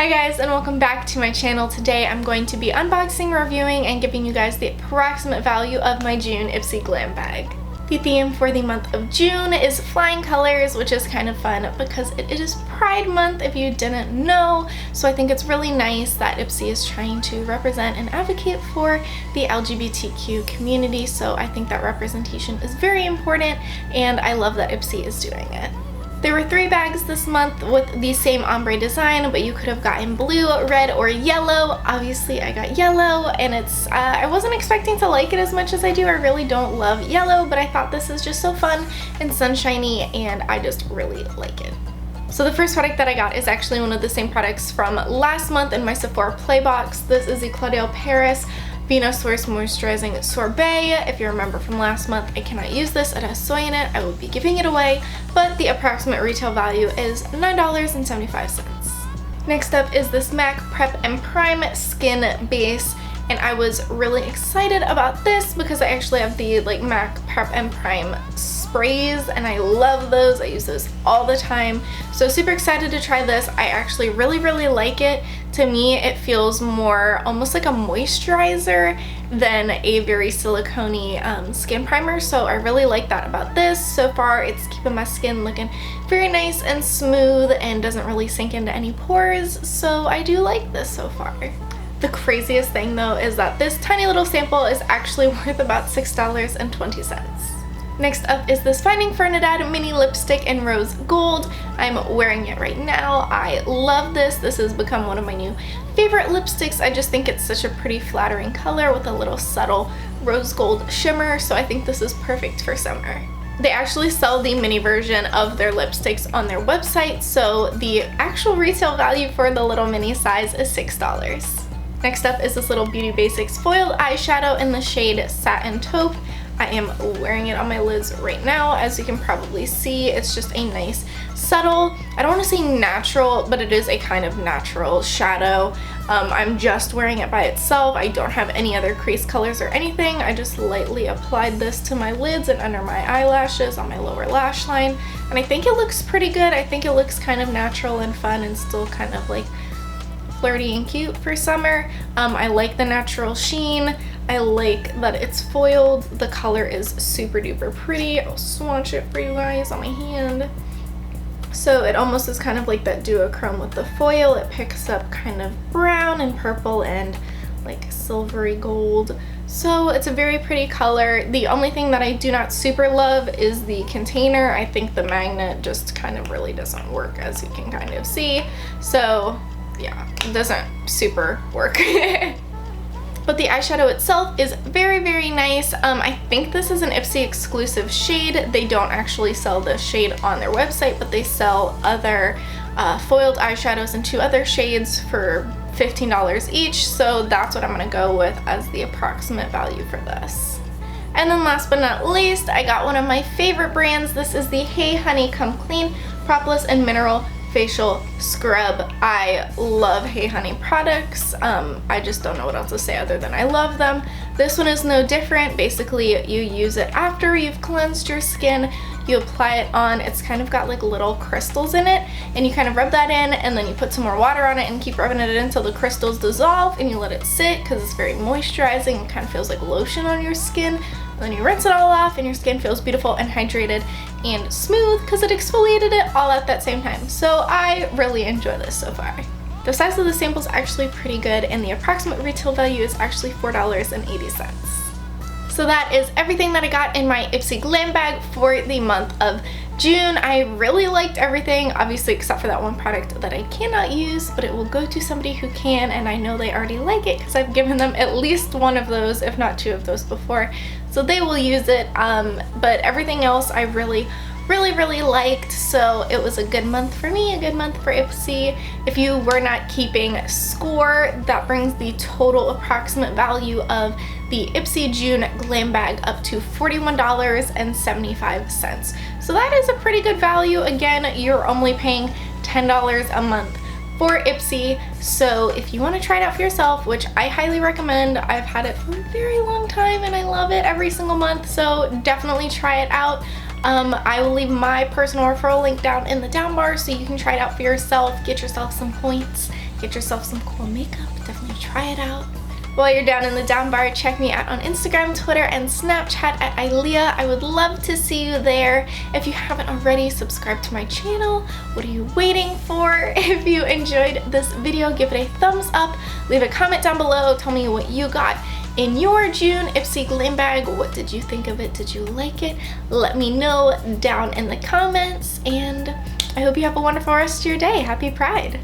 Hi guys, and welcome back to my channel. Today I'm going to be unboxing, reviewing, and giving you guys the approximate value of my June Ipsy glam bag. The theme for the month of June is flying colors, which is kind of fun because it is Pride Month if you didn't know. So I think it's really nice that Ipsy is trying to represent and advocate for the LGBTQ community. So I think that representation is very important, and I love that Ipsy is doing it. There were 3 bags this month with the same ombre design, but you could have gotten blue, red, or yellow. Obviously I got yellow, and I wasn't expecting to like it as much as I do. I really don't love yellow, but I thought this is just so fun and sunshiny, and I just really like it. So the first product that I got is actually one of the same products from last month in my Sephora Play box. This is the Claudel Paris Venus Source Moisturizing Sorbet. If you remember from last month, I cannot use this. It has soy in it. I will be giving it away, but the approximate retail value is $9.75. Next up is this m.a.c Prep and Prime Skin Base, and I was really excited about this because I actually have the m.a.c Prep and Prime sprays, and I love those. I use those all the time. So super excited to try this. I actually really like it. To me, it feels more almost like a moisturizer than a very silicone-y skin primer. So I really like that about this. So far, it's keeping my skin looking very nice and smooth and doesn't really sink into any pores. So I do like this so far. The craziest thing though is that this tiny little sample is actually worth about $6.20. Next up is this Finding Fernandad mini lipstick in rose gold. I'm wearing it right now. I love this. This has become one of my new favorite lipsticks. I just think it's such a pretty flattering color with a little subtle rose gold shimmer, so I think this is perfect for summer. They actually sell the mini version of their lipsticks on their website, so the actual retail value for the little mini size is $6. Next up is this little Beauty Basics foiled eyeshadow in the shade Satin Taupe. I am wearing it on my lids right now. As you can probably see, it's just a nice, subtle, I don't want to say natural, but it is a kind of natural shadow. I'm just wearing it by itself. I don't have any other crease colors or anything. I just lightly applied this to my lids and under my eyelashes on my lower lash line, and I think it looks pretty good. I think it looks kind of natural and fun and still kind of like flirty and cute for summer. I like the natural sheen. I like that it's foiled. The color is super duper pretty. I'll swatch it for you guys on my hand. So it almost is kind of like that duochrome with the foil. It picks up kind of brown and purple and like silvery gold. So it's a very pretty color. The only thing that I do not super love is the container. I think the magnet just kind of really doesn't work, as you can kind of see. So yeah, it doesn't super work. But the eyeshadow itself is very nice. I think this is an Ipsy exclusive shade. They don't actually sell this shade on their website, but they sell other foiled eyeshadows in 2 other shades for $15 each. So that's what I'm gonna go with as the approximate value for this. And then last but not least, I got one of my favorite brands. This is the Hey Honey Come Clean Propolis and Mineral Facial Scrub. I love Hey Honey products. I just don't know what else to say other than I love them. This one is no different. Basically, you use it after you've cleansed your skin. You apply it on. It's kind of got like little crystals in it, and you kind of rub that in, and then you put some more water on it and keep rubbing it in until the crystals dissolve, and you let it sit because it's very moisturizing. It kind of feels like lotion on your skin. Then you rinse it all off, and your skin feels beautiful and hydrated and smooth because it exfoliated it all at that same time. So I really enjoy this so far. The size of the sample is actually pretty good, and the approximate retail value is actually $4.80. So that is everything that I got in my Ipsy glam bag for the month of June. I really liked everything, obviously except for that one product that I cannot use, but it will go to somebody who can, and I know they already like it because I've given them at least 1 of those, if not 2 of those before, so they will use it. But everything else I really liked, so it was a good month for me, a good month for Ipsy. If you were not keeping score, that brings the total approximate value of the Ipsy June glam bag up to $41.75. So that is a pretty good value. Again, you're only paying $10 a month for Ipsy, so if you want to try it out for yourself, which I highly recommend, I've had it for a very long time and I love it every single month, so definitely try it out. I will leave my personal referral link down in the down bar so you can try it out for yourself, get yourself some points, get yourself some cool makeup. Definitely try it out. While you're down in the down bar, check me out on Instagram, Twitter, and Snapchat at Ilea. I would love to see you there. If you haven't already, subscribe to my channel. What are you waiting for? If you enjoyed this video, give it a thumbs up. Leave a comment down below. Tell me what you got in your June Ipsy glam bag. What did you think of it? Did you like it? Let me know down in the comments, and I hope you have a wonderful rest of your day. Happy Pride!